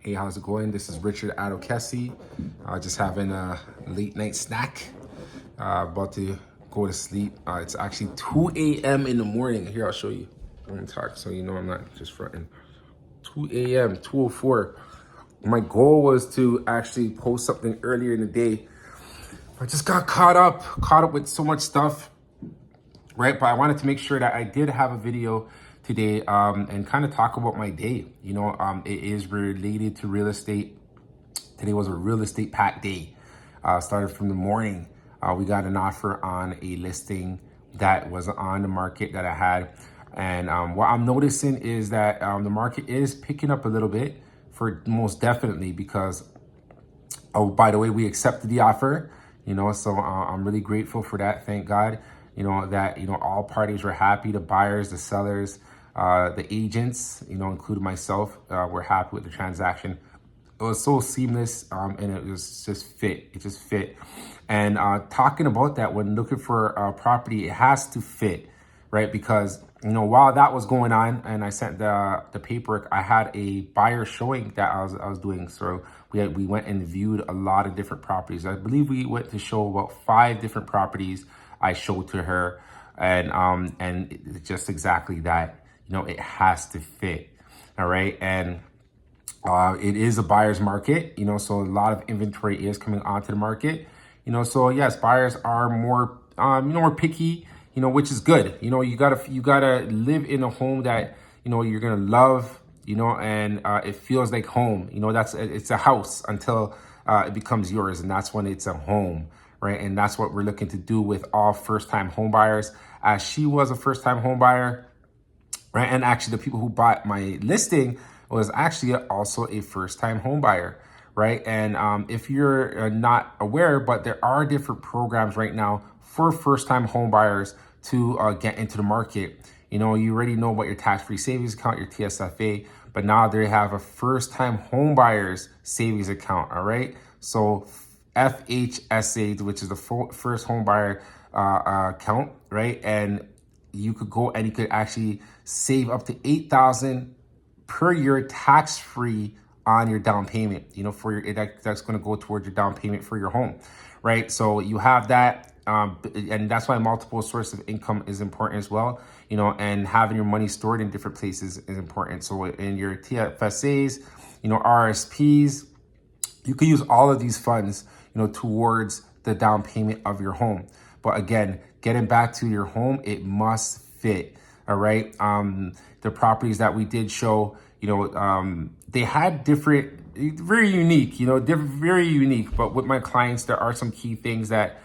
Hey, how's it going? This is Richard Addo-Kessie. Just having a late night snack. About to go to sleep. It's actually 2 a.m. in the morning. Here, I'll show you. I'm gonna talk so you know I'm not just fronting. 2 a.m., 2:04. My goal was to actually post something earlier in the day. I just got caught up with so much stuff, right? But I wanted to make sure that I did have a video today and kind of talk about my day. It is related to real estate. Today was a real estate packed day. Started from the morning. We got an offer on a listing that was on the market that I had. And what I'm noticing is that the market is picking up a little bit, for most definitely, because, oh, by the way, we accepted the offer, so I'm really grateful for that. Thank God, that, all parties were happy. The buyers, the sellers, the agents, including myself, were happy with the transaction. It was so seamless, and it was just fit. It just fit. And talking about that, when looking for a property, it has to fit, right? Because, while that was going on and I sent the paperwork, I had a buyer showing that I was doing. So we went and viewed a lot of different properties. I believe we went to show about 5 different properties I showed to her. And it's just exactly that, it has to fit. All right. And it is a buyer's market, so a lot of inventory is coming onto the market, so yes, buyers are more, more picky, which is good. You gotta live in a home that, you're gonna love, and it feels like home. It's a house until it becomes yours, and that's when it's a home, right? And that's what we're looking to do with all first-time home buyers. As she was a first-time home buyer, right? And actually, the people who bought my listing was actually also a first-time home buyer, right? And if you're not aware, but there are different programs right now for first-time home buyers to get into the market. You already know about your tax-free savings account, your TSFA, but now they have a first-time home buyers savings account, all right? So FHSA, which is the first home buyer account, right? And you could go and you could actually save up to $8,000 per year tax-free on your down payment, that's going to go towards your down payment for your home, right? So you have that, and that's why multiple sources of income is important as well, and having your money stored in different places is important. So in your TFSAs, RSPs, you can use all of these funds, towards the down payment of your home. But again, getting back to your home, it must fit. All right. The properties that we did show, they had different, very unique, very unique. But with my clients, there are some key things that,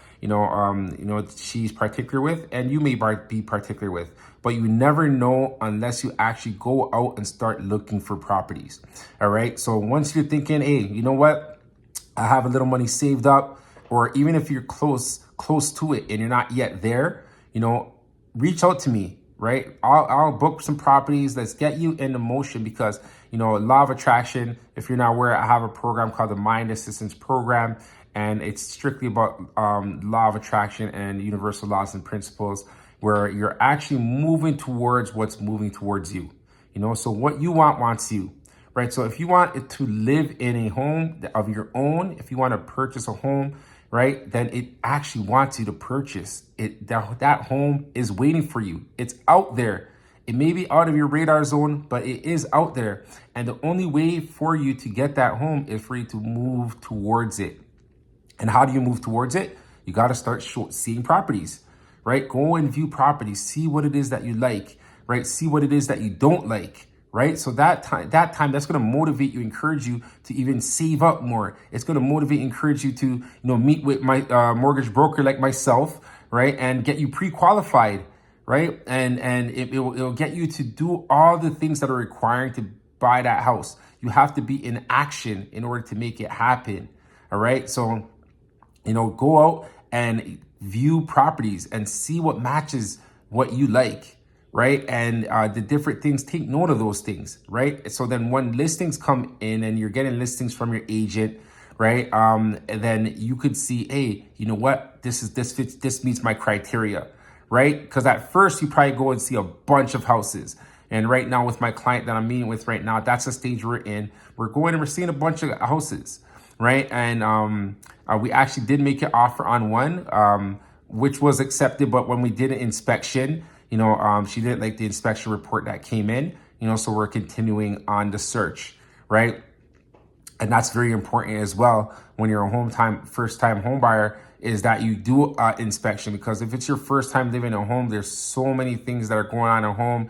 she's particular with, and you may be particular with. But you never know unless you actually go out and start looking for properties. All right. So once you're thinking, hey, you know what? I have a little money saved up, or even if you're close to it and you're not yet there, reach out to me, right? I'll book some properties. Let's get you into motion because, law of attraction, if you're not aware, I have a program called the Mind Assistance Program, and it's strictly about law of attraction and universal laws and principles where you're actually moving towards what's moving towards you, so what you want wants you. Right. So if you want it to live in a home of your own, if you want to purchase a home, right, then it actually wants you to purchase it. That home is waiting for you. It's out there. It may be out of your radar zone, but it is out there. And the only way for you to get that home is for you to move towards it. And how do you move towards it? You got to start seeing properties, right? Go and view properties. See what it is that you like, right? See what it is that you don't like. Right. So that time, that's going to motivate you, encourage you to even save up more. It's going to motivate, encourage you to, meet with my mortgage broker like myself. Right. And get you pre-qualified. Right. And it'll get you to do all the things that are required to buy that house. You have to be in action in order to make it happen. All right. So, go out and view properties and see what matches what you like. Right. And the different things, take note of those things. Right. So then when listings come in and you're getting listings from your agent, right, and then you could see, hey, you know what, this meets my criteria. Right. Because at first you probably go and see a bunch of houses. And right now with my client that I'm meeting with right now, that's the stage we're in. We're going and we're seeing a bunch of houses, right? And we actually did make an offer on one, which was accepted. But when we did an inspection, she didn't like the inspection report that came in, so we're continuing on the search, right? And that's very important as well when you're a first time home buyer, is that you do inspection, because if it's your first time living in a home, there's so many things that are going on in a home,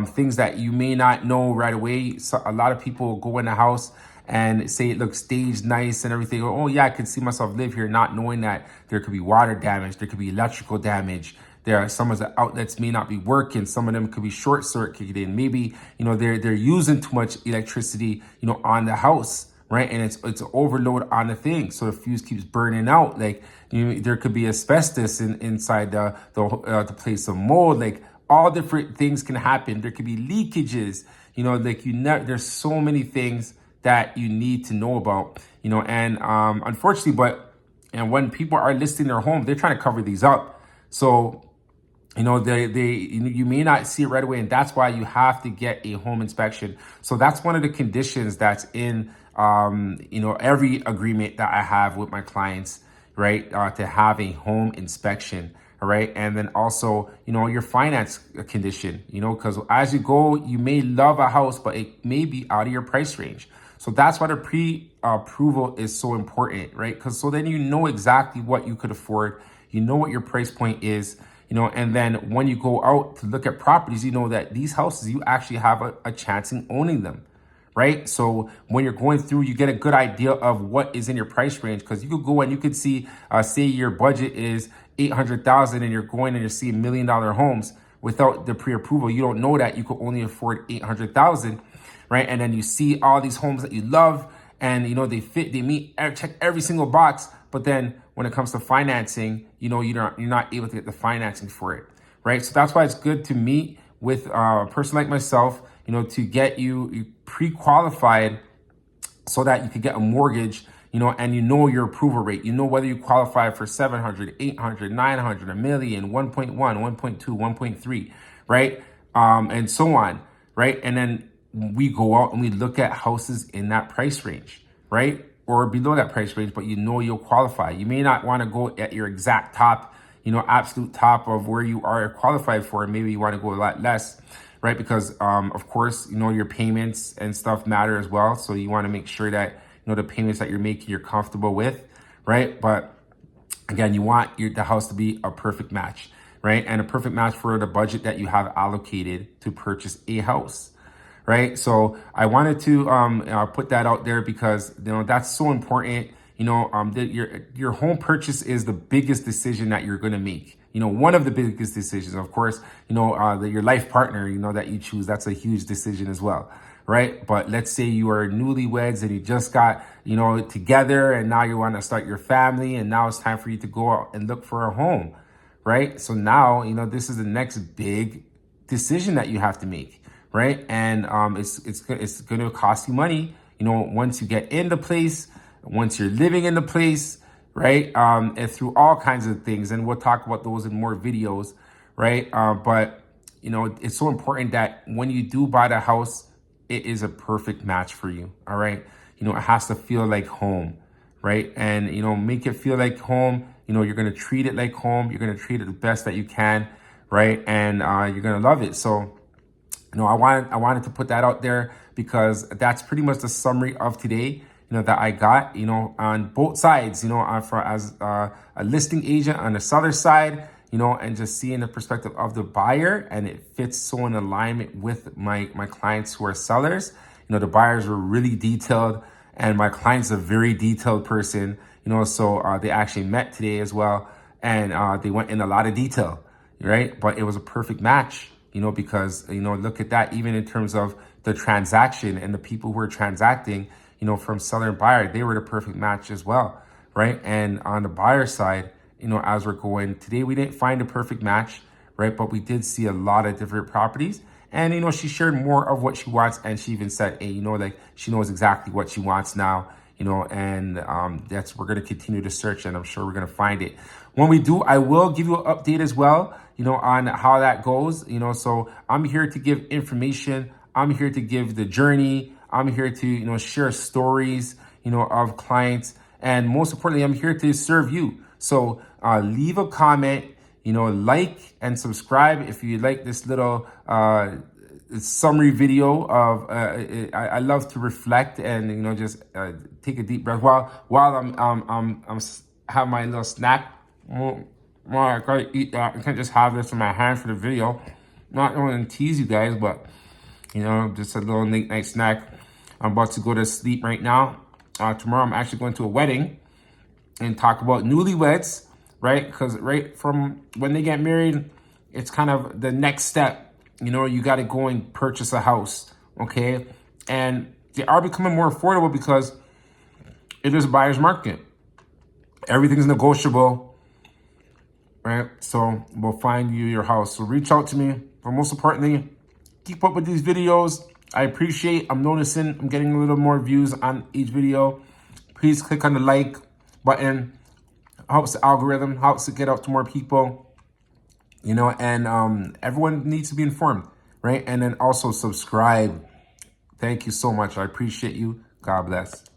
things that you may not know right away. So a lot of people will go in the house and say it looks staged nice and everything. Oh yeah, I can see myself live here, not knowing that there could be water damage, there could be electrical damage. There are some of the outlets may not be working. Some of them could be short circuited. Maybe, they're using too much electricity, on the house, right? And it's overload on the thing. So the fuse keeps burning out. Like, there could be asbestos inside the place, of mold, like all different things can happen. There could be leakages, there's so many things that you need to know about, and unfortunately, and when people are listing their home, they're trying to cover these up. So, you may not see it right away, and that's why you have to get a home inspection. So that's one of the conditions that's in, every agreement that I have with my clients, right? To have a home inspection, all right? And then also, your finance condition, because as you go, you may love a house, but it may be out of your price range. So that's why the pre-approval is so important, right? Because so then you know exactly what you could afford, what your price point is, and then when you go out to look at properties, that these houses, you actually have a chance in owning them, right? So when you're going through, you get a good idea of what is in your price range, because you could go and you could see, say your budget is $800,000 and you're going and you're seeing $1 million homes without the pre-approval. You don't know that you could only afford $800,000, right? And then you see all these homes that you love and, check every single box, but then when it comes to financing, you're not able to get the financing for it, right? So that's why it's good to meet with a person like myself, to get you pre-qualified so that you can get a mortgage, and your approval rate, whether you qualify for 700, 800, 900, a million, 1.1, 1.2, 1.3, right? And so on, right? And then we go out and we look at houses in that price range, right? Or below that price range, but you'll qualify. You may not want to go at your exact top, absolute top of where you are qualified for. Maybe you want to go a lot less, right? Because, of course, your payments and stuff matter as well. So you want to make sure that, the payments that you're making, you're comfortable with, right? But again, you want the house to be a perfect match, right? And a perfect match for the budget that you have allocated to purchase a house. Right. So I wanted to put that out there because, that's so important. Your home purchase is the biggest decision that you're going to make. One of the biggest decisions, of course, your life partner, that you choose. That's a huge decision as well. Right. But let's say you are newlyweds and you just got, together and now you want to start your family and now it's time for you to go out and look for a home. Right. So now, this is the next big decision that you have to make. Right. And it's going to cost you money, once you get in the place, once you're living in the place. Right. And through all kinds of things. And we'll talk about those in more videos. Right. But, it's so important that when you do buy the house, it is a perfect match for you. All right. It has to feel like home. Right. And, make it feel like home. You're going to treat it like home. You're going to treat it the best that you can. Right. And you're going to love it. So, I wanted to put that out there because that's pretty much the summary of today, that I got, on both sides, as a listing agent on the seller side, and just seeing the perspective of the buyer, and it fits so in alignment with my clients who are sellers. The buyers were really detailed and my client's a very detailed person, so they actually met today as well. And they went in a lot of detail, right? But it was a perfect match. Because, look at that, even in terms of the transaction and the people who are transacting, from seller and buyer, they were the perfect match as well, right? And on the buyer side, as we're going today, we didn't find a perfect match, right? But we did see a lot of different properties. And, she shared more of what she wants. And she even said, hey, like she knows exactly what she wants now, you know, and we're going to continue to search, and I'm sure we're going to find it. When we do, I will give you an update as well, you know, on how that goes, you know. So I'm here to give information. I'm here to give the journey. I'm here to, you know, share stories, you know, of clients. And most importantly, I'm here to serve you. So leave a comment, you know, like and subscribe if you like this little summary video of I love to reflect and, you know, just take a deep breath while I'm have my little snack. Well, I gotta eat that. I can't just have this in my hand for the video. Not going to tease you guys, but you know, just a little late night snack. I'm about to go to sleep right now. Tomorrow I'm actually going to a wedding and talk about newlyweds, right? Because right from when they get married, it's kind of the next step. You know, you got to go and purchase a house, okay? And they are becoming more affordable because it is a buyer's market. Everything's negotiable, right? So we'll find you your house. So reach out to me. But most importantly, keep up with these videos. I appreciate, I'm noticing I'm getting a little more views on each video. Please click on the like button. Helps the algorithm, helps it get out to more people, you know, and everyone needs to be informed, right? And then also subscribe. Thank you so much. I appreciate you. God bless.